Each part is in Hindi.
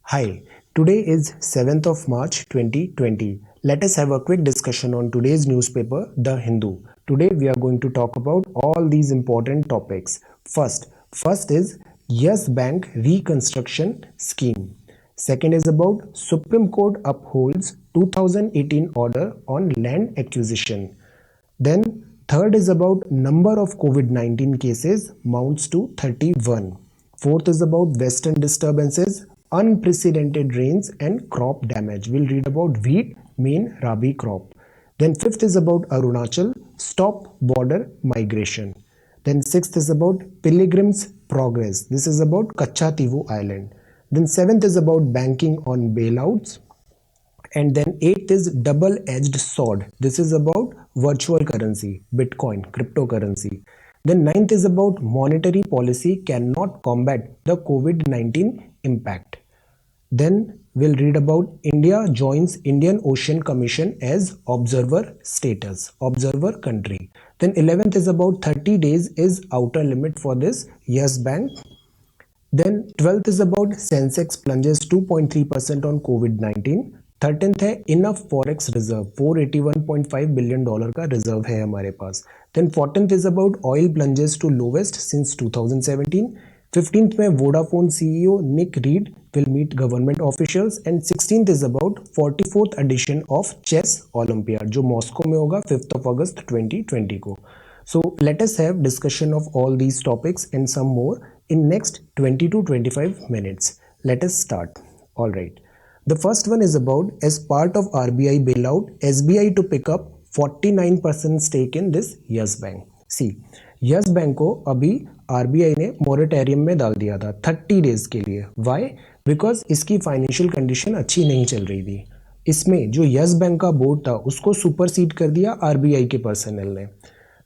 Hi, today is 7th of March 2020. Let us have a quick discussion on today's newspaper, The Hindu. Today we are going to talk about all these important topics. First is Yes Bank Reconstruction Scheme. Second is about Supreme Court upholds 2018 order on land acquisition. Then third is about number of COVID-19 cases mounts to 31. Fourth is about western disturbances, unprecedented rains and crop damage. We'll read about wheat, main rabi crop. Then fifth is about Arunachal, stop border migration. Then sixth is about Pilgrim's Progress. This is about Kachativu Island. Then seventh is about banking on bailouts. And then eighth is double-edged sword. This is about virtual currency, Bitcoin, cryptocurrency. Then ninth is about monetary policy cannot combat the COVID-19 impact. Then we'll read about India joins Indian Ocean Commission as observer status, observer country. Then 11th is about 30 days is outer limit for this Yes Bank. Then 12th is about Sensex plunges 2.3% on COVID-19. 13th है इनफ फॉरेक्स रिजर्व, $481.5 बिलियन का रिजर्व है हमारे पास. Then 14th is about oil plunges to lowest since 2017. 15th में Vodafone CEO Nick Read will meet government officials. And 16th is about 44th edition of chess Olympiad जो मॉस्को में होगा 5th of August 2020 को. So let us have discussion of all these topics and some more in next 20 to 25 minutes. Let us start. All right. The first one is about as part of RBI bailout, SBI to pick up 49% stake in this Yes Bank. See, Yes Bank को अभी RBI ने मोरेटोरियम में डाल दिया था 30 डेज के लिए. Why? Because इसकी फाइनेंशियल कंडीशन अच्छी नहीं चल रही थी. इसमें जो यस बैंक का बोर्ड था उसको सुपरसीड कर दिया RBI के पर्सनल ने.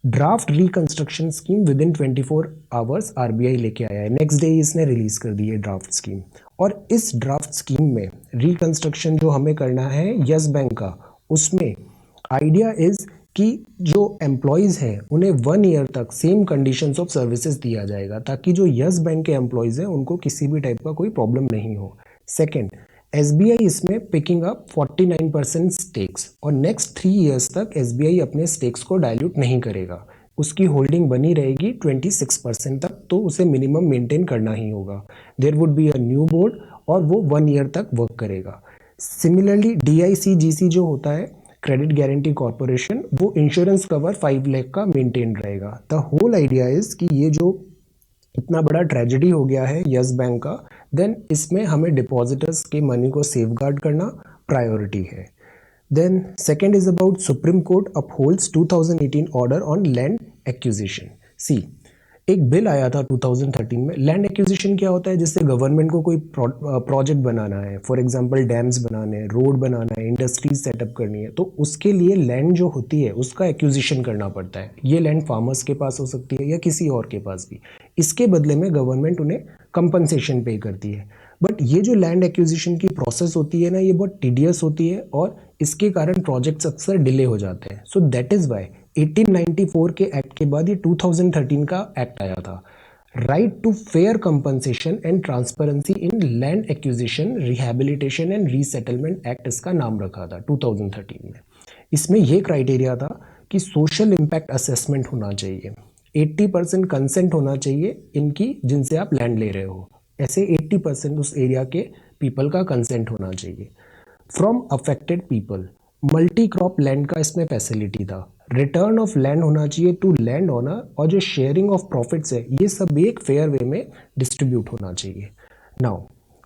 Draft reconstruction scheme with in 24 hours RBI लेके आया है. नेक्स्ट डे इसने रिलीज कर दी है ड्राफ्ट स्कीम. और इस ड्राफ्ट स्कीम में रिकंस्ट्रक्शन जो हमें करना है यस बैंक का, उसमें आइडिया इज कि जो एम्प्लॉयज़ हैं उन्हें 1 ईयर तक सेम कंडीशंस ऑफ सर्विसेज दिया जाएगा ताकि जो यस बैंक के एम्प्लॉयज़ हैं उनको किसी भी टाइप का कोई प्रॉब्लम नहीं हो. सेकंड, SBI इसमें पिकिंग अप 49% स्टेक्स और नेक्स्ट 3 ईयर्स तक SBI अपने स्टेक्स को डायल्यूट नहीं करेगा. उसकी होल्डिंग बनी रहेगी 26% तक, तो उसे मिनिमम मेंटेन करना ही होगा. There would be a new board और वो 1 ईयर तक वर्क करेगा. सिमिलरली DICGC जो होता है क्रेडिट गारंटी कॉर्पोरेशन, वो इंश्योरेंस कवर 5 लाख का मेंटेन रहेगा. द होल आइडिया इज कि ये जो इतना बड़ा ट्रेजेडी हो गया है यस बैंक का, देन इसमें हमें डिपॉजिटर्स के मनी को सेफगार्ड करना प्रायोरिटी है. Then second is about supreme court upholds 2018 order on land acquisition. See, एक बिल आया था 2013 में. लैंड एक्विजिशन क्या होता है? जिससे गवर्नमेंट को कोई प्रोजेक्ट बनाना है, फॉर एग्जांपल डैम्स बनाने हैं, रोड बनाना है, इंडस्ट्रीज सेटअप करनी है, तो उसके लिए लैंड जो होती है उसका एक्विजिशन करना पड़ता है. ये लैंड फार्मर्स के पास हो सकती है या किसी और के पास भी. इसके बदले में गवर्नमेंट उन्हें कंपनसेशन पे करती है. बट ये जो लैंड एक्विजिशन की प्रोसेस होती है ना, ये बहुत टीडियस होती है और इसके कारण प्रोजेक्ट्स अक्सर डिले हो जाते हैं. सो दैट इज़ वाई 1894 के एक्ट के बाद ये 2013 का एक्ट आया था. Right to fair compensation and transparency in land acquisition, rehabilitation and resettlement act इसका नाम रखा था 2013 में. इसमें यह क्राइटेरिया था कि सोशल इम्पैक्ट असेसमेंट होना चाहिए, 80% कंसेंट होना चाहिए इनकी जिनसे आप लैंड ले रहे हो. ऐसे 80% उस एरिया के पीपल का कंसेंट होना चाहिए. From affected people, multi crop land का इसमें फैसिलिटी था. रिटर्न ऑफ लैंड होना चाहिए टू लैंड ओनर, और जो शेयरिंग ऑफ प्रॉफिट्स है ये सब एक फेयर वे में डिस्ट्रीब्यूट होना चाहिए. नाउ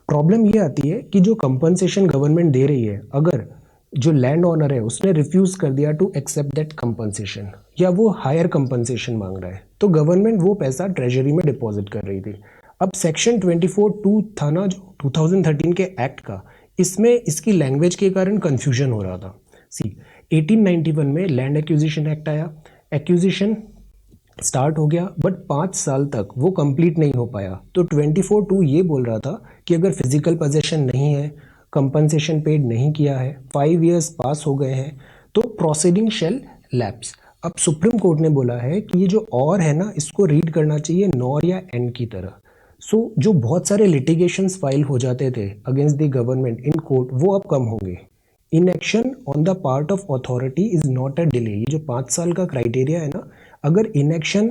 प्रॉब्लम ये आती है कि जो कंपनसेशन गवर्नमेंट दे रही है, अगर जो लैंड ओनर है उसने रिफ्यूज कर दिया टू एक्सेप्ट दैट कंपनसेशन या वो हायर कंपनसेशन मांग रहा है, तो गवर्नमेंट वो पैसा ट्रेजरी में डिपॉजिट कर रही थी. अब सेक्शन 24(2) था ना जो 2013 के एक्ट का, इसमें इसकी लैंग्वेज के कारण कंफ्यूजन हो रहा था. सी, 1891 में लैंड एक्विजिशन एक्ट आया, एक्विजिशन स्टार्ट हो गया, बट 5 साल तक वो कंप्लीट नहीं हो पाया. तो 24(2) ये बोल रहा था कि अगर फिजिकल पोजेशन नहीं है, कंपनसेशन पेड नहीं किया है, 5 ईयर्स पास हो गए हैं, तो प्रोसीडिंग शेल लैप्स. अब सुप्रीम कोर्ट ने बोला है कि ये जो और है ना, इसको रीड करना चाहिए नॉर या एंड की तरह. जो बहुत सारे लिटिगेशंस फाइल हो जाते थे against the government in court, वो अब कम होंगे। Inaction on the part of authority is not a delay. ये जो 5 साल का क्राइटेरिया है ना, अगर इनएक्शन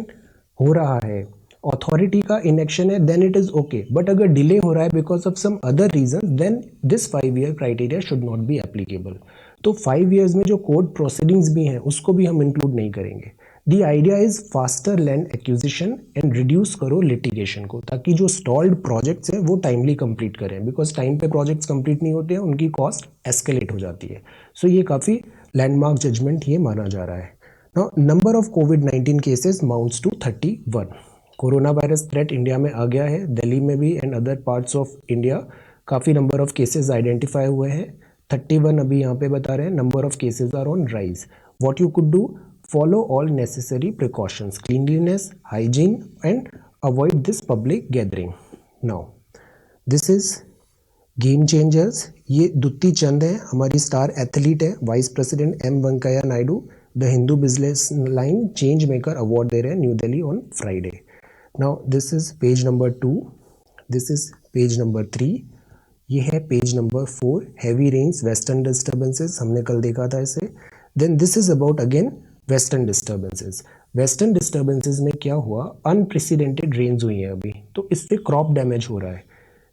हो रहा है, अथॉरिटी का इनएक्शन है, then it is okay. But अगर डिले हो रहा है because of some other reason, then this 5 year criteria should not be applicable. तो 5 ईयर्स में जो कोर्ट प्रोसीडिंग्स भी हैं उसको भी हम इंक्लूड नहीं करेंगे। The idea is faster land acquisition and reduce करो लिटिगेशन को, ताकि जो स्टॉल्ड प्रोजेक्ट्स हैं वो टाइमली कंप्लीट करें, बिकॉज टाइम पे प्रोजेक्ट्स कंप्लीट नहीं होते हैं, उनकी कॉस्ट एस्केलेट हो जाती है। सो ये काफ़ी लैंडमार्क जजमेंट ये माना जा रहा है। नाउ नंबर ऑफ कोविड-19 cases mounts to 31। Corona virus threat India में आ गया है, दिल्ली में भी and other parts of India काफ़ी नंबर ऑफ केसेस आइडेंटिफाई हुए हैं। 31 अभी यहाँ पे बता रहे हैं। Number of cases are on rise. What you could do, follow all necessary precautions, cleanliness, hygiene, and avoid this public gathering. Now this is game changers. ये दुत्ती चंद है, हमारी स्टार एथलीट है, vice president M Venkaiah Naidu the Hindu business line change maker award दे रहे हैं New Delhi on Friday. Now this is page number 2, this is page number 3, ये है page number 4, heavy rains western disturbances, हमने कल देखा था इसे। Then this is about again western disturbances. Western disturbances में क्या हुआ, अनप्रेसिडेंटेड रेन्स हुई हैं अभी, तो इससे क्रॉप डैमेज हो रहा है।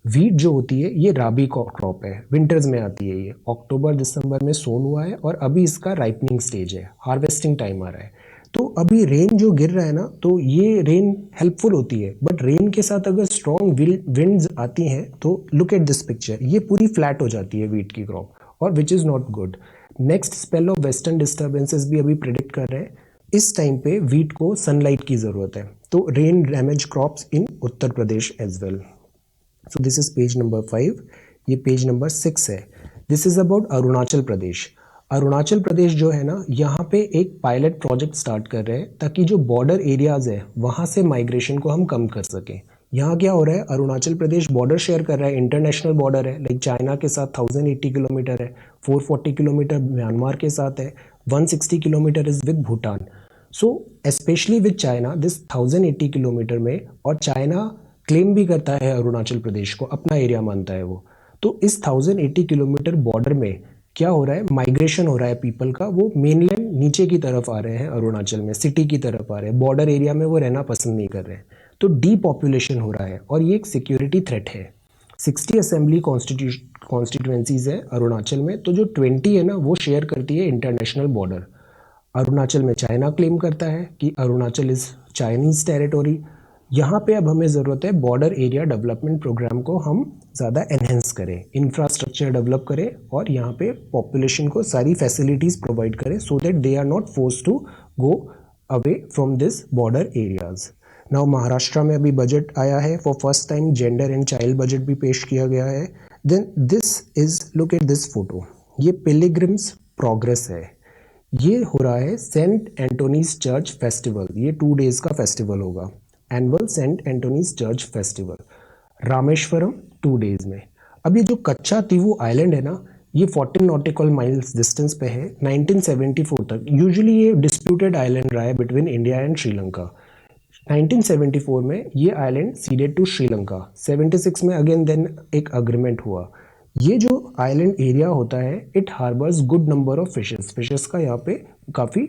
वीट जो होती है ये राबी क्रॉप है, विंटर्स में आती है, ये अक्टूबर दिसंबर में सोन हुआ है और अभी इसका राइपनिंग स्टेज है, हार्वेस्टिंग टाइम आ रहा है। तो अभी रेन जो गिर रहा है ना, तो ये रेन हेल्पफुल होती है, बट रेन के साथ अगर स्ट्रॉन्ग विंड्स आती हैं तो लुक एट दिस पिक्चर, ये पूरी फ्लैट हो जाती है वीट की क्रॉप, और which is not good. Next spell of western disturbances भी अभी प्रिडिक्ट कर रहे हैं। इस टाइम पे वीट को सनलाइट की ज़रूरत है, तो rain damage crops in Uttar Pradesh as well. So this is page number 5, ये पेज नंबर 6 है। This is about Arunachal Pradesh. Arunachal Pradesh जो है ना, यहाँ पे एक पायलट प्रोजेक्ट स्टार्ट कर रहे हैं ताकि जो बॉर्डर एरियाज है वहाँ से माइग्रेशन को हम कम कर सकें। यहाँ क्या हो रहा है, अरुणाचल प्रदेश बॉर्डर शेयर कर रहा है, इंटरनेशनल बॉर्डर है, लाइक चाइना के साथ 1080 किलोमीटर है, 440 किलोमीटर म्यांमार के साथ है, 160 kilometre is with Bhutan. So specially with China this 1080 kilometre में, और चाइना क्लेम भी करता है अरुणाचल प्रदेश को, अपना एरिया मानता है वो। तो इस 1080 किलोमीटर बॉर्डर में क्या हो रहा है, माइग्रेशन हो रहा है पीपल का, वो मेनलैंड नीचे की तरफ आ रहे हैं, अरुणाचल में सिटी की तरफ आ रहे हैं, बॉर्डर एरिया में वो रहना पसंद नहीं कर रहे हैं। तो डीपॉपुलेशन हो रहा है और ये एक सिक्योरिटी थ्रेट है। 60 असेंबली कॉन्स्टिट्यूएंसीज है अरुणाचल में, तो जो 20 है ना वो शेयर करती है इंटरनेशनल बॉर्डर। अरुणाचल में चाइना क्लेम करता है कि अरुणाचल इज चाइनीज टेरिटोरी। यहाँ पे अब हमें ज़रूरत है बॉर्डर एरिया डेवलपमेंट प्रोग्राम को हम ज़्यादा एनहेंस करें, इंफ्रास्ट्रक्चर डेवलप करें और यहाँ पे पॉपुलेशन को सारी फैसिलिटीज़ प्रोवाइड करें, so that they are not force to go away from this border areas. Now Maharashtra में अभी बजट आया है, for first time gender and child budget भी पेश किया गया है। Then this is, look at this photo, ये पिलग्रिम्स प्रोग्रेस है। ये हो रहा है सेंट एंटोनीज चर्च फेस्टिवल, ये 2 डेज का फेस्टिवल होगा, annual saint Antony's church festival, Rameshwaram 2 days में। अब ये जो कच्चा तीवू आइलैंड है ना, ये 14 नॉटिकल माइल्स डिस्टेंस पे है। 1974 तक यूजुअली ये डिस्प्यूटेड आइलैंड रहा है बिटवीन इंडिया एंड श्रीलंका। 1974 में ये आइलैंड सीडेड टू श्रीलंका, 76 में अगेन देन एक अग्रीमेंट हुआ। ये जो आइलैंड एरिया होता है, it harbours good number of fishes का यहाँ पे काफ़ी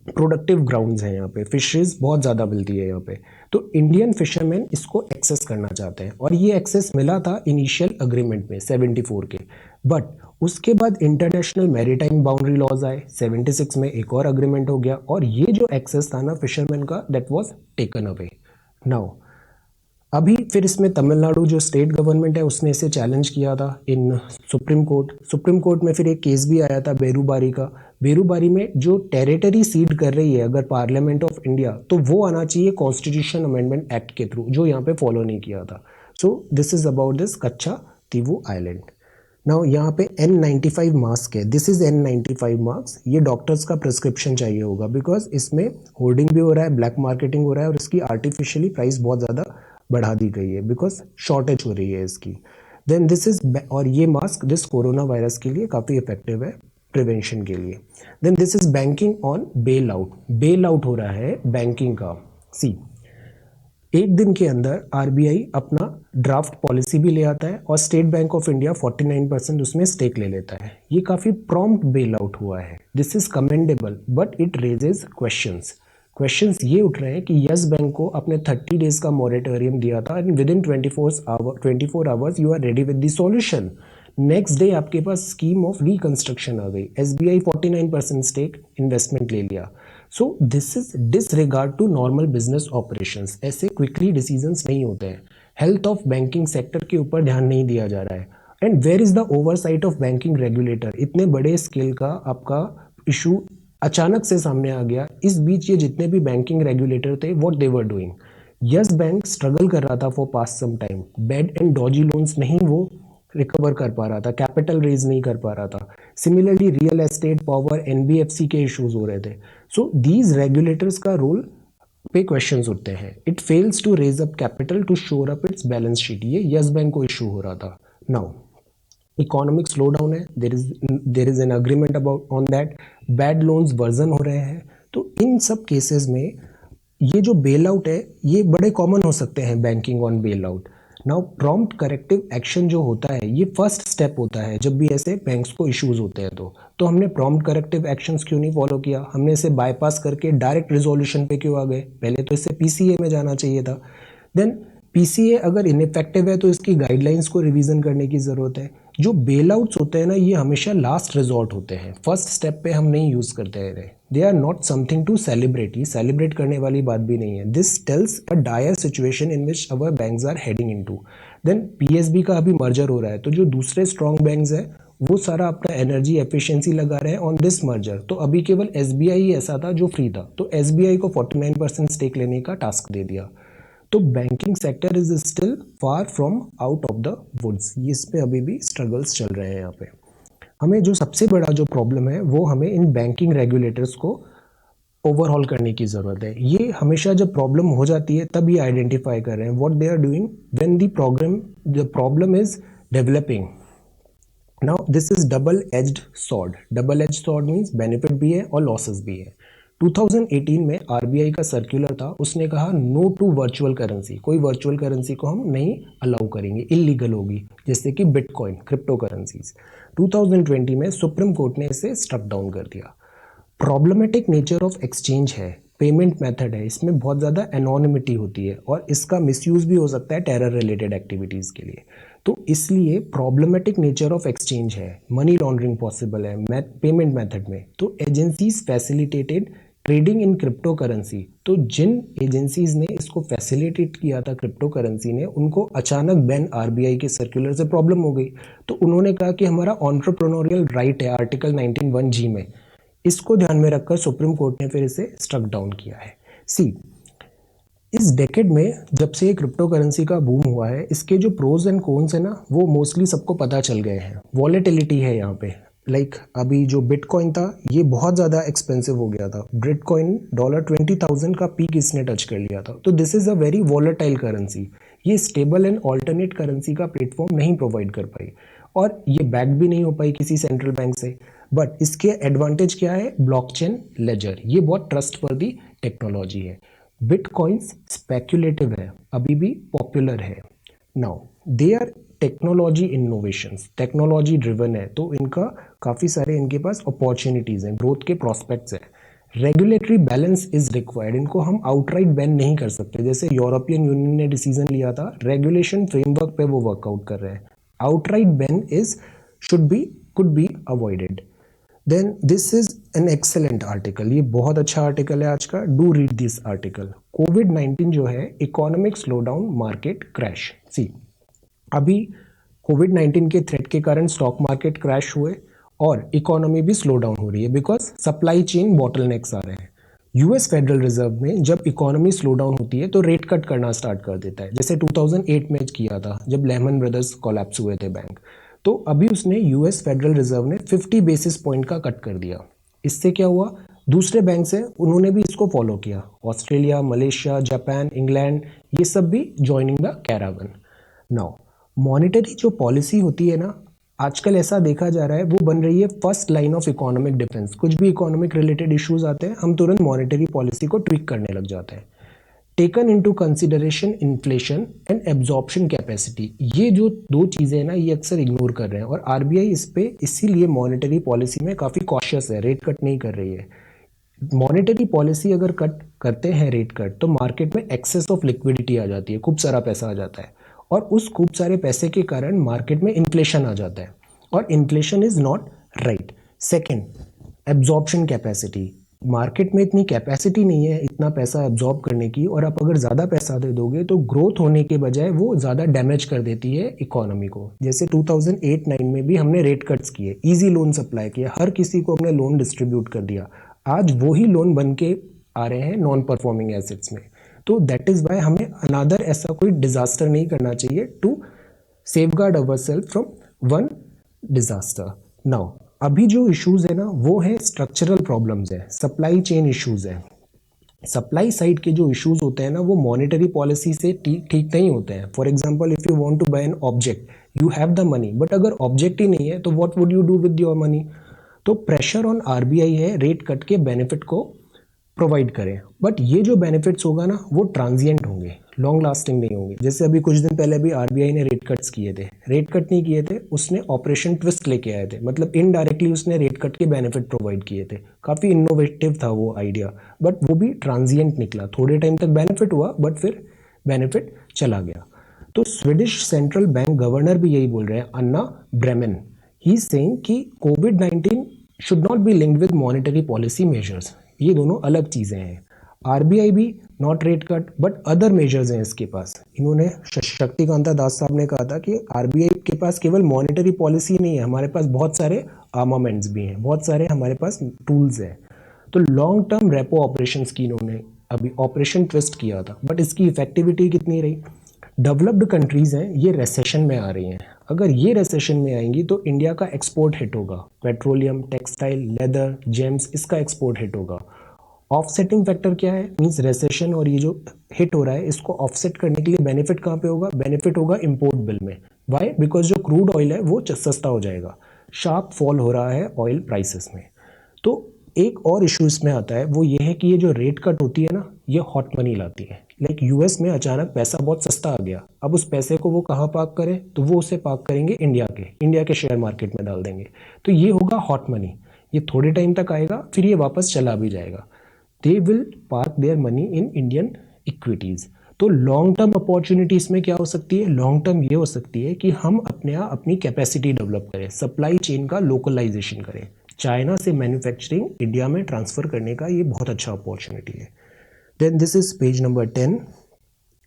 प्रोडक्टिव ग्राउंड्स हैं, यहाँ पे फिशेस बहुत ज़्यादा मिलती है यहाँ पे। तो इंडियन फिशरमैन इसको एक्सेस करना चाहते हैं, और ये एक्सेस मिला था इनिशियल अग्रीमेंट में 74 के, बट उसके बाद इंटरनेशनल मैरीटाइम बाउंड्री लॉज आए, 76 में एक और अग्रीमेंट हो गया, और ये जो एक्सेस था ना फिशरमैन का, that was taken away. Now अभी फिर इसमें तमिलनाडु जो स्टेट गवर्नमेंट है उसने इसे चैलेंज किया था इन सुप्रीम कोर्ट। सुप्रीम कोर्ट में फिर एक केस भी आया था बेरूबारी का। बेरूबारी में जो टेरिटरी सीड कर रही है अगर पार्लियामेंट ऑफ इंडिया, तो वो आना चाहिए कॉन्स्टिट्यूशन अमेंडमेंट एक्ट के थ्रू, जो यहाँ पे फॉलो नहीं किया था। सो दिस इज अबाउट दिस कच्चा तीवू आइलैंड। नाउ यहाँ पे N95 मास्क है, दिस इज N95 मास्क। ये डॉक्टर्स का प्रिस्क्रिप्शन चाहिए होगा, बिकॉज इसमें होर्डिंग भी हो रहा है, ब्लैक मार्केटिंग हो रहा है, और इसकी आर्टिफिशियली प्राइस बहुत ज़्यादा बढ़ा दी गई है बिकॉज शॉर्टेज हो रही है इसकी। देन दिस इज, और ये मास्क दिस कोरोना वायरस के लिए काफ़ी इफेक्टिव है प्रिवेंशन के लिए। Then this is banking on bail out. Bail out हो रहा है बैंकिंग का। सी, एक दिन के अंदर आरबीआई अपना ड्राफ्ट पॉलिसी भी ले आता है और स्टेट बैंक ऑफ इंडिया 49% उसमें स्टेक ले लेता है। ये काफ़ी प्रॉम्प्ट बेल आउट हुआ है। This is commendable but it raises questions ये उठ रहे हैं कि यस बैंक को अपने 30 डेज का मॉरेटोरियम दिया था and within 24 hours you are ready with the solution. Next day आपके पास स्कीम ऑफ रिकंस्ट्रक्शन आ गई, एसबीआई 49% स्टेक इन्वेस्टमेंट ले लिया। So this is disregard to normal business operations. ऐसे क्विकली डिसीजंस नहीं होते हैं। हेल्थ ऑफ बैंकिंग सेक्टर के ऊपर ध्यान नहीं दिया जा रहा है। And where is the oversight of banking regulator? इतने बड़े स्केल का आपका इशू अचानक से सामने आ गया। इस बीच ये जितने भी बैंकिंग रेगुलेटर थे, what they were doing? Yes bank struggle कर रहा था for past some time. Bad and dodgy loans नहीं वो रिकवर कर पा रहा था, कैपिटल रेज नहीं कर पा रहा था। Similarly real estate, power, NBFC के इश्यूज हो रहे थे। सो दीज रेगुलेटर्स का रोल पे क्वेश्चंस उठते हैं। It fails to raise up capital to shore up its balance sheet. ये यस बैंक को इशू हो रहा था। नाउ इकोनॉमिक स्लो डाउन है, there is an agreement about on that. Bad loans worsen हो रहे हैं। तो इन सब केसेस में ये जो बेल आउट है ये बड़े कॉमन हो सकते हैं banking on bail out. Now prompt corrective action जो होता है ये फर्स्ट स्टेप होता है जब भी ऐसे बैंक्स को इश्यूज होते हैं। तो हमने प्रॉम्प्ट करेक्टिव एक्शंस क्यों नहीं फॉलो किया? हमने इसे बाईपास करके डायरेक्ट रिजोल्यूशन पे क्यों आ गए? पहले तो इससे पीसीए में जाना चाहिए था। देन पीसीए अगर इनइफेक्टिव है तो इसकी गाइडलाइंस को रिवीजन करने की ज़रूरत है। जो बेल आउट्स होते हैं ना ये हमेशा लास्ट रिजॉर्ट होते हैं, फर्स्ट स्टेप पे हम नहीं यूज़ करते हैं। They are not something to celebrate. ये सेलिब्रेट करने वाली बात भी नहीं है। This tells a dire situation in which our banks are heading into. Then PSB का अभी मर्जर हो रहा है तो जो दूसरे स्ट्रॉन्ग बैंक्स हैं वो सारा अपना एनर्जी एफिशिएंसी लगा रहे हैं ऑन दिस मर्जर। तो अभी केवल एसबीआई ही ऐसा था जो फ्री था, तो एसबीआई को 49% स्टेक लेने का टास्क दे दिया। तो banking sector is still far from out of the woods. इसमें अभी भी स्ट्रगल्स चल रहे हैं यहाँ पे। हमें जो सबसे बड़ा जो प्रॉब्लम है वो हमें इन बैंकिंग रेगुलेटर्स को ओवरहॉल करने की ज़रूरत है। ये हमेशा जब प्रॉब्लम हो जाती है तब ये आइडेंटिफाई कर रहे हैं what they are doing when the problem is developing. Now this is double edged sword. Double edged sword means benefit भी है और लॉसेस भी है। 2018 में आरबीआई का सर्कुलर था, उसने कहा नो टू वर्चुअल करेंसी। कोई वर्चुअल करेंसी को हम नहीं अलाउ करेंगे, इलीगल होगी, जैसे कि बिटकॉइन, क्रिप्टो करेंसीज। 2020 में सुप्रीम कोर्ट ने इसे स्ट्रक डाउन कर दिया। प्रॉब्लमेटिक नेचर ऑफ एक्सचेंज है, पेमेंट मेथड है, इसमें बहुत ज़्यादा एनोनिमिटी होती है और इसका मिसयूज़ भी हो सकता है टेरर रिलेटेड एक्टिविटीज़ के लिए। तो इसलिए प्रॉब्लमेटिक नेचर ऑफ एक्सचेंज है, मनी लॉन्ड्रिंग पॉसिबल है पेमेंट मेथड में। तो agencies facilitated trading in crypto currency. तो जिन एजेंसीज ने इसको फैसिलिटेट किया था क्रिप्टो करेंसी ने, उनको अचानक बैन आरबीआई के सर्कुलर से प्रॉब्लम हो गई। तो उन्होंने कहा कि हमारा ऑन्टरप्रेन्योरियल राइट है आर्टिकल 19(1)(g) में, इसको ध्यान में रखकर सुप्रीम कोर्ट ने फिर इसे स्ट्रक डाउन किया है। सी इस डेकेड में जब से क्रिप्टो करेंसी का बूम हुआ है, इसके जो प्रोज एंड कॉन्स है ना वो मोस्टली सबको पता चल गए हैं। वॉलेटिलिटी है यहाँ पे, लाइक अभी जो बिटकॉइन था ये बहुत ज़्यादा एक्सपेंसिव हो गया था। बिटकॉइन $20,000 का पीक इसने टच कर लिया था। तो this is a very volatile currency. ये स्टेबल एंड ऑल्टरनेट करेंसी का प्लेटफॉर्म नहीं प्रोवाइड कर पाई और ये बैक भी नहीं हो पाई किसी सेंट्रल बैंक से। बट इसके एडवांटेज क्या है? ब्लॉकचेन लेजर, ये बहुत ट्रस्टवर्दी टेक्नोलॉजी है। बिटकॉइंस स्पेक्युलेटिव है, अभी भी पॉपुलर है। Now they are technology innovations, technology driven है, तो इनका काफ़ी सारे इनके पास अपॉर्चुनिटीज़ हैं, ग्रोथ के प्रॉस्पेक्ट्स हैं। Regulatory balance is required. इनको हम आउटराइट बैन नहीं कर सकते, जैसे यूरोपियन यूनियन ने डिसीजन लिया था, रेगुलेशन फ्रेमवर्क पे वो वर्कआउट कर रहे हैं। Outright ban is could be avoided. Then this is an excellent article, ये बहुत अच्छा आर्टिकल है आज का, डू रीड दिस आर्टिकल। कोविड-19 जो है, economic slow down, market crash. See अभी कोविड-19 के थ्रेट के कारण स्टॉक मार्केट क्रैश हुए और इकोनॉमी भी स्लो डाउन हो रही है बिकॉज सप्लाई चेन बॉटलनेक्स आ रहे हैं। यूएस फेडरल रिजर्व में जब इकोनॉमी स्लो डाउन होती है तो रेट कट करना स्टार्ट कर देता है, जैसे 2008 में किया था जब लेहमन ब्रदर्स कोलैप्स हुए थे बैंक। तो अभी उसने यूएस फेडरल रिजर्व ने 50 बेसिस पॉइंट का कट कर दिया। इससे क्या हुआ? दूसरे बैंक से उन्होंने भी इसको फॉलो किया। ऑस्ट्रेलिया, मलेशिया, जापान, इंग्लैंड, ये सब भी joining the caravan. Now monetary जो पॉलिसी होती है ना, आजकल ऐसा देखा जा रहा है वो बन रही है first line of economic defence. कुछ भी इकोनॉमिक रिलेटेड इश्यूज आते हैं हम तुरंत मॉनेटरी पॉलिसी को ट्विक करने लग जाते हैं। Taken into consideration inflation and absorption capacity. ये जो दो चीज़ें हैं ना, ये अक्सर इग्नोर कर रहे हैं और आरबीआई इस पे इसीलिए मॉनेटरी पॉलिसी में काफ़ी कॉशियस है, रेट कट नहीं कर रही है। मॉनेटरी पॉलिसी अगर कट करते हैं रेट कट, तो मार्केट में एक्सेस ऑफ लिक्विडिटी आ जाती है, खूब सारा पैसा आ जाता है और उस खूब सारे पैसे के कारण मार्केट में इन्फ्लेशन आ जाता है और inflation is not right. Second, absorption capacity. Market में इतनी कैपेसिटी नहीं है इतना पैसा एब्जॉर्ब करने की, और आप अगर ज़्यादा पैसा दे दोगे तो ग्रोथ होने के बजाय वो ज़्यादा डैमेज कर देती है इकोनॉमी को। जैसे 2008-9 में भी हमने रेट कट्स किए, इजी लोन सप्लाई किया, हर किसी को हमने लोन डिस्ट्रीब्यूट कर दिया। आज वही लोन बन के आ रहे हैं नॉन परफॉर्मिंग एसेट्स में। तो दैट इज़ वाई हमें अनदर ऐसा कोई डिजास्टर नहीं करना चाहिए to safeguard ourselves from one disaster. Now अभी जो इश्यूज है ना, वो है स्ट्रक्चरल प्रॉब्लम्स है, सप्लाई चेन इश्यूज है। सप्लाई साइड के जो इश्यूज होते हैं ना, वो मॉनेटरी पॉलिसी से ठीक नहीं होते हैं। For example, if you want to buy an object, you have the money, but अगर ऑब्जेक्ट ही नहीं है तो what would you do with your money. तो प्रेशर ऑन आरबीआई है रेट कट के बेनिफिट को प्रोवाइड करें, बट ये जो बेनिफिट्स होगा ना, वो ट्रांजिएंट होंगे, लॉन्ग लास्टिंग नहीं होंगे। जैसे अभी कुछ दिन पहले भी आरबीआई ने रेट कट्स किए थे, रेट कट नहीं किए थे, उसने ऑपरेशन ट्विस्ट लेके आए थे, मतलब इनडायरेक्टली उसने रेट कट के बेनिफिट प्रोवाइड किए थे। काफ़ी इनोवेटिव था वो आइडिया, बट वो भी ट्रांजिएंट निकला, थोड़े टाइम तक बेनिफिट हुआ बट फिर बेनिफिट चला गया। तो स्वीडिश सेंट्रल बैंक गवर्नर भी यही बोल रहे हैं, Anna Bremen, he is saying कि कोविड-19 should not be linked with monetary policy measures. ये दोनों अलग चीज़ें हैं। आरबीआई भी not rate cut but other measures हैं इसके पास। इन्होंने शक्तिकांता दास साहब ने कहा था कि आरबीआई के पास केवल मॉनेटरी पॉलिसी नहीं है, हमारे पास बहुत सारे आर्मामेंट्स भी हैं, बहुत सारे हमारे पास टूल्स हैं। तो लॉन्ग टर्म रेपो ऑपरेशन की इन्होंने अभी ऑपरेशन ट्विस्ट किया था, बट इसकी इफेक्टिविटी कितनी रही। डेवलप्ड कंट्रीज़ हैं, ये रेसेशन में आ रही हैं। अगर ये रेसेशन में आएंगी तो इंडिया का एक्सपोर्ट हिट होगा, पेट्रोलियम, टेक्सटाइल, लेदर, जेम्स, इसका एक्सपोर्ट हिट होगा। ऑफसेटिंग फैक्टर क्या है, मीन्स रेसेशन और ये जो हिट हो रहा है इसको ऑफसेट करने के लिए बेनिफिट कहाँ पे होगा, बेनिफिट होगा इंपोर्ट बिल में। वाई, बिकॉज जो क्रूड ऑयल है वो सस्ता हो जाएगा। शार्प फॉल हो रहा है ऑयल प्राइसेस में। तो एक और इशू इसमें आता है, वो ये है कि ये जो रेट कट होती है ना, ये हॉट मनी लाती है। लाइक यूएस में अचानक पैसा बहुत सस्ता आ गया, अब उस पैसे को वो कहाँ पार्क करें, तो वो उसे पार्क करेंगे इंडिया के शेयर मार्केट में डाल देंगे। तो ये होगा हॉट मनी, ये थोड़े टाइम तक आएगा फिर ये वापस चला भी जाएगा। They will park their money in Indian equities. तो लॉन्ग टर्म अपॉर्चुनिटी इसमें क्या हो सकती है, लॉन्ग टर्म ये हो सकती है कि हम अपनी कैपेसिटी डेवलप करें, सप्लाई चेन का लोकलाइजेशन करें। चाइना से मैन्युफैक्चरिंग इंडिया में ट्रांसफ़र करने का ये बहुत अच्छा अपॉर्चुनिटी है। Then this is page number 10.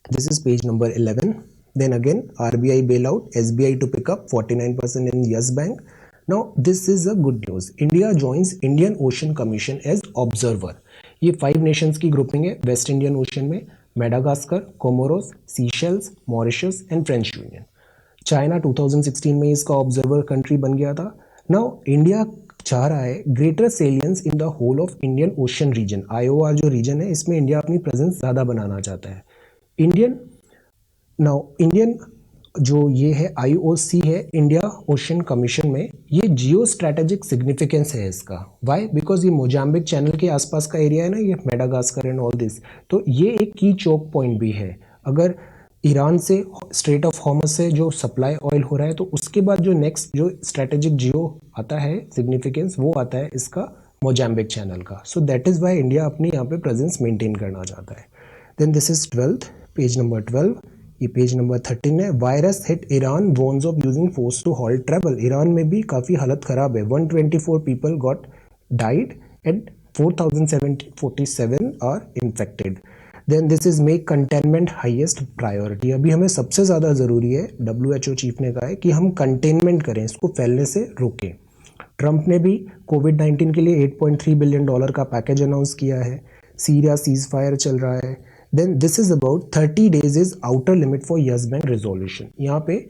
This is page number 11. Then again RBI bailout, SBI to pick up 49% in Yes Bank. Now this is a good news. India joins Indian Ocean Commission as observer. ये 5 nations की ग्रुपिंग है वेस्ट इंडियन ओशन में, Madagascar, Comoros, Seychelles, Mauritius and French union. China 2016 में इसका ऑब्जर्वर कंट्री बन गया था। नाउ इंडिया चाह रहा है greater salience in the whole of Indian ocean region. IOR जो रीजन है इसमें इंडिया अपनी प्रेजेंस ज़्यादा बनाना चाहता है। इंडियन जो ये है आईओसी है, इंडिया ओशन कमीशन में, ये जियो स्ट्रैटेजिक सिग्निफिकेंस है इसका। वाई, बिकॉज ये मोजाम्बिक चैनल के आसपास का एरिया है ना, ये मेडागास्कर एंड ऑल दिस, तो ये एक की चोक पॉइंट भी है। अगर ईरान से स्ट्रेट ऑफ हॉर्मस से जो सप्लाई ऑयल हो रहा है, तो उसके बाद जो नेक्स्ट जो स्ट्रैटेजिक जियो आता है सिग्निफिकेंस, वो आता है इसका मोजाम्बिक चैनल का। So that is why India अपनी यहाँ पे प्रेजेंस मेंटेन करना चाहता है। Then this is 12th, page number 12। ये पेज नंबर 13 है। Virus hit Iran, warns of using force to halt travel. Iran में भी काफ़ी हालत ख़राब है, 124 people got died and 4747 are infected. Then this is make containment highest priority. अभी हमें सबसे ज़्यादा ज़रूरी है, WHO चीफ ने कहा है कि हम कंटेनमेंट करें, इसको फैलने से रोकें। ट्रंप ने भी कोविड-19 के लिए $8.3 बिलियन का पैकेज अनाउंस किया है। सीरिया सीज फायर चल रहा है। Then this is about 30 days is outer limit for yes bank resolution. यहाँ पे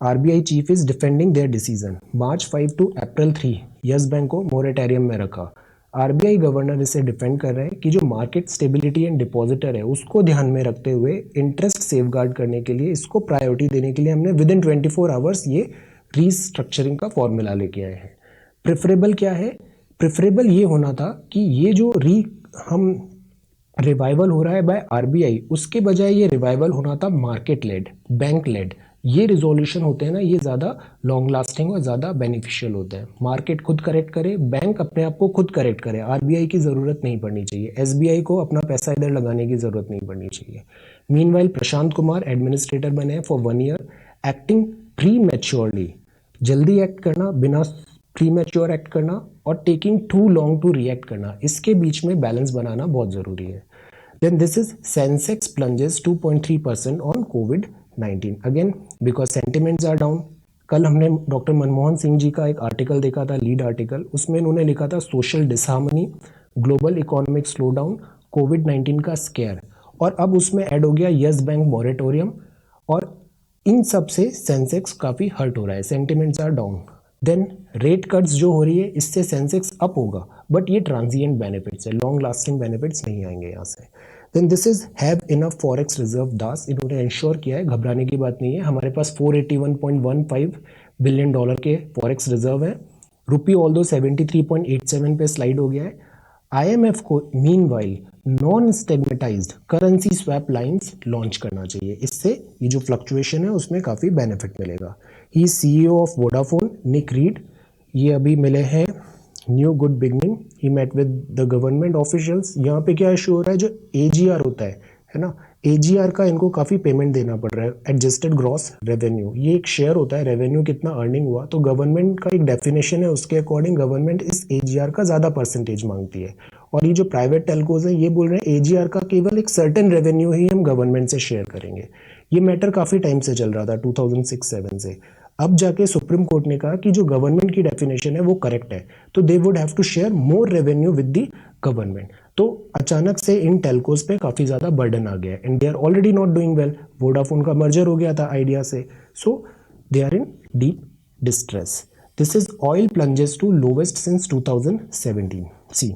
RBI chief is defending their decision. March 5 to April 3 yes bank को मोरेटोरियम में रखा। आरबीआई गवर्नर इसे डिफेंड कर रहे हैं कि जो मार्केट स्टेबिलिटी एंड डिपॉजिटर है उसको ध्यान में रखते हुए इंटरेस्ट सेफगार्ड करने के लिए, इसको प्रायोरिटी देने के लिए हमने विद इन 24 आवर्स ये रीस्ट्रक्चरिंग का फॉर्मूला लेके आए हैं। प्रेफरेबल क्या है, प्रेफरेबल ये होना था कि ये जो हम रिवाइवल हो रहा है बाय आरबीआई, उसके बजाय ये रिवाइवल होना था मार्केट लेड, बैंक लेड। ये रिजोल्यूशन होते हैं ना, ये ज़्यादा लॉन्ग लास्टिंग और ज़्यादा बेनिफिशियल होते हैं। मार्केट खुद करेक्ट करे, बैंक अपने आप को खुद करेक्ट करे, आरबीआई की ज़रूरत नहीं पड़नी चाहिए, एसबीआई को अपना पैसा इधर लगाने की ज़रूरत नहीं पड़नी चाहिए। मीनवाइल प्रशांत कुमार एडमिनिस्ट्रेटर बने हैं for 1 year, acting prematurely, जल्दी एक्ट करना, बिना प्री मैच्योर एक्ट करना, और taking too long to react करना, इसके बीच में बैलेंस बनाना बहुत ज़रूरी है। Then this is Sensex plunges 2.3% on COVID-19 again because sentiments are down। कल हमने डॉक्टर मनमोहन सिंह जी का एक आर्टिकल देखा था, लीड आर्टिकल, उसमें उन्होंने लिखा था social disharmony, global economic slowdown, कोविड-19 का स्केयर, और अब उसमें ऐड हो गया यस बैंक मॉरेटोरियम, और इन सब से सेंसेक्स काफ़ी हर्ट हो रहा है, sentiments are down. Then rate cuts जो हो रही है, इससे सेंसेक्स अप होगा, बट ये ट्रांजिएंट बेनिफिट्स है, लॉन्ग लास्टिंग बेनिफिट्स नहीं आएंगे यहाँ से। Then this is have enough forex reserve Das, इन्होंने इंश्योर किया है, घबराने की बात नहीं है, हमारे पास $481.15 बिलियन के फॉरेक्स रिजर्व है। रुपी ऑल दो 73.87 पे स्लाइड हो गया है। IMF को meanwhile non stigmatised currency swap lines launch करना चाहिए, इससे ये जो फ्लक्चुएशन है उसमें काफ़ी बेनिफिट मिलेगा। He CEO of Vodafone Nick Reid, ये अभी मिले हैं new good beginning, he met with the government officials. यहाँ पे क्या इशू हो रहा है, जो AGR होता है ना, AGR का इनको काफ़ी पेमेंट देना पड़ रहा है, एडजस्टेड ग्रॉस रेवेन्यू, ये एक शेयर होता है, रेवेन्यू कितना अर्निंग हुआ, तो गवर्नमेंट का एक डेफिनेशन है, उसके अकॉर्डिंग गवर्नमेंट इस AGR का ज़्यादा परसेंटेज मांगती है। और ये जो प्राइवेट टेलकोज हैं, ये बोल रहे हैं AGR का केवल एक सर्टेन रेवेन्यू ही हम गवर्नमेंट से शेयर करेंगे। ये मैटर काफ़ी टाइम से चल रहा था, 2006-07 से। अब जाके सुप्रीम कोर्ट ने कहा कि जो गवर्नमेंट की डेफिनेशन है वो करेक्ट है, तो they would have to share more revenue with the government. तो अचानक से इन टेलकोज पे काफ़ी ज़्यादा बर्डन आ गया है, and they are already not doing well, Vodafone का मर्जर हो गया था आइडिया से, so they are in deep distress. This is oil plunges to lowest since 2017। See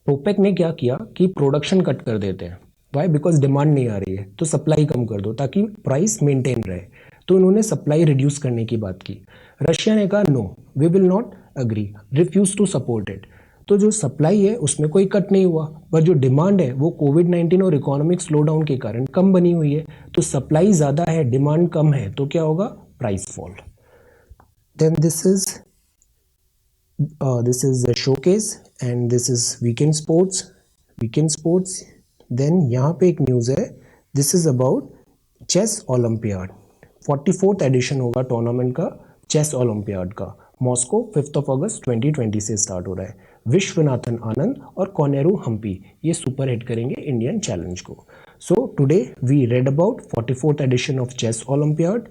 OPEC ने क्या किया कि प्रोडक्शन कट कर देते हैं, वाई, बिकॉज डिमांड नहीं आ रही है, तो सप्लाई कम कर दो ताकि प्राइस मेंटेन रहे, तो इन्होंने सप्लाई रिड्यूस करने की बात की। रशिया ने कहा no, we will not agree, refuse to support it, तो जो सप्लाई है उसमें कोई कट नहीं हुआ, पर जो डिमांड है वो कोविड-19 और इकोनॉमिक स्लोडाउन के कारण कम बनी हुई है, तो सप्लाई ज़्यादा है, डिमांड कम है, तो क्या होगा, price fall. Then this is the showcase and this is weekend sports। then यहाँ पे एक न्यूज़ है, this is about chess olympiad, 44th edition होगा टूर्नामेंट का, चेस ओलंपियाड का, मॉस्को 5 अगस्त 2020 से स्टार्ट हो रहा है। विश्वनाथन आनंद और कोनेरू हम्पी ये सुपर हिट करेंगे इंडियन चैलेंज को। So today we read about 44th edition of chess olympiad,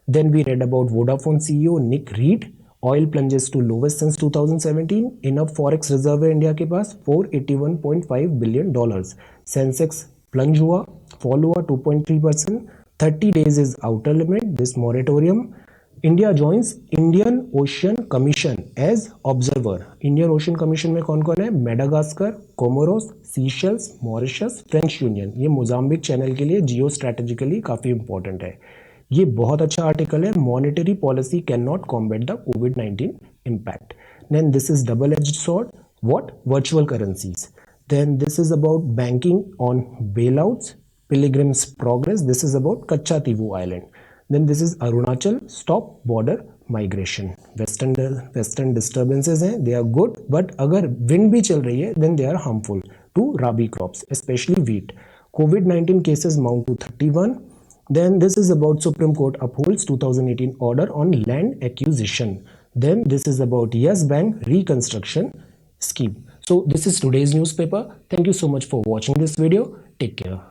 then we read about Vodafone CEO Nick Reid, oil plunges to lowest since 2017, enough forex reserve है इंडिया के पास $481.5 बिलियन, सेंसेक्स प्लंज हुआ, फॉल हुआ 2.3%, 30 days is outer limit this moratorium। India joins Indian ocean commission as observer. Indian ocean commission में कौन कौन है, Madagascar, Comoros, Seychelles, Mauritius, French union, ये मोजाम्बिक चैनल के लिए जियो स्ट्रैटेजिकली काफ़ी इंपॉर्टेंट है। ये बहुत अच्छा आर्टिकल है, monetary policy can not combat the कोविड-19 impact. Then this is double edged sword, what, virtual currencies. Then this is about banking on bailouts, Pilgrim's Progress, this is about Kachativu Island. Then this is Arunachal, stop border migration. Western disturbances हैं, they are good, but अगर wind भी चल रही है then they are harmful to rabi crops, especially wheat. COVID-19 cases mount to 31. Then this is about Supreme Court upholds 2018 order on land acquisition. Then this is about Yes Bank reconstruction scheme. So this is today's newspaper. Thank you so much for watching this video. Take care.